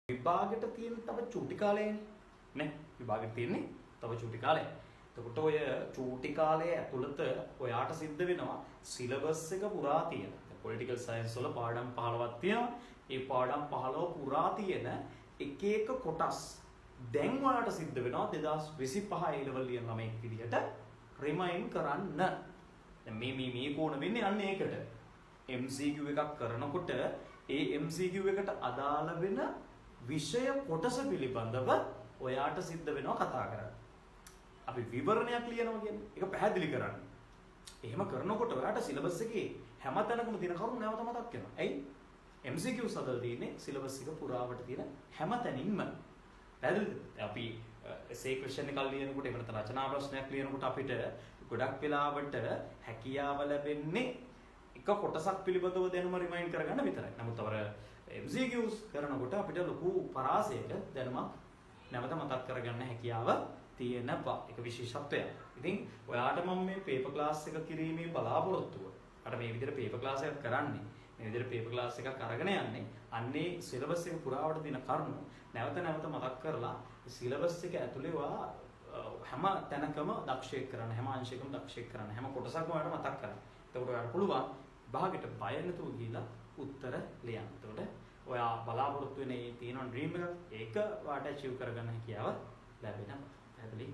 විභාගෙට තියෙන තව චූටි කාලයනේ නේ විභාගෙට තියෙන්නේ තව චූටි කාලය. එතකොට ඔය චූටි කාලය ඇතුළත ඔයාට සිද්ධ වෙනවා සිලබස් එක පුරා තියෙන. පොලිටිකල් සයන්ස් වල පාඩම් 15ක් තියෙනවා. ඒ පාඩම් 15 පුරා තියෙන එක එක කොටස් දැන් ඔයාට සිද්ධ වෙනවා 2025 A level ලියන ළමයෙක් විදිහට රිමයින්ඩ් කරන්න. දැන් මේ කොන වෙන්නේ අන්න ඒකට. MCQ එකක් කරනකොට ඒ MCQ එකට අදාළ වෙන විෂය කොටස පිළිබඳව ඔයාට සිද්ධ වෙනවා කතා කරන්න. අපි විවරණයක් ලියනවා කියන්නේ ඒක පැහැදිලි කරන්න. එහෙම කරනකොට ඔයාට සිලබස් එකේ හැම තැනකම තියෙන කරුණු නැවත මතක් වෙනවා. ඇයි? MCQs හදලා තියෙන්නේ සිලබස් එක පුරාවට තියෙන හැම තැනින්ම. පැහැදිලිද? අපි essay question එකක් ලියනකොට එහෙම නැත්නම් රචනා ප්‍රශ්නයක් ලියනකොට අපිට ගොඩක් වෙලාවට හැකියාව ලැබෙන්නේ එක කොටසක් පිළිබඳව දැනුම රිමයින්ඩ් කරගන්න විතරයි. නමුත් අර MCQs කරනකොට අපිට ලොකු පරාසයක දැනුමක් නැවත මතක් කරගන්න හැකියාව තියෙනවා. ඒක විශේෂත්වයක්. ඉතින් ඔයාට මම මේ පේපර් ක්ලාස් එක කිරීමේ බලාපොරොත්තුව අර මේ විදිහට පේපර් ක්ලාස් එකක් කරන්නේ. මේ විදිහට පේපර් ක්ලාස් එකක් අරගෙන යන්නේ අන්නේ සිලබස් එක පුරාවට තියෙන කරුණු නැවත නැවත මතක් කරලා සිලබස් එක ඇතුලේ ඔයා හැම තැනකම දක්ෂයෙක් කරන්න, හැම අංශයකම දක්ෂයෙක් කරන්න, හැම කොටසක්ම ඔයාලට මතක් කරගන්න. එතකොට ඔයාලට පුළුවන් භාගයට බය නැතුව ගිහිලා උත්තර ලියන්න. එතකොට ඔයා බලාපොරොත්තු වෙන මේ තියෙන ඩ්‍රීම් එක ඒක ඔයාට අචීව් කරගන්න හැකියාව ලැබෙනවා. පැහැදිලි?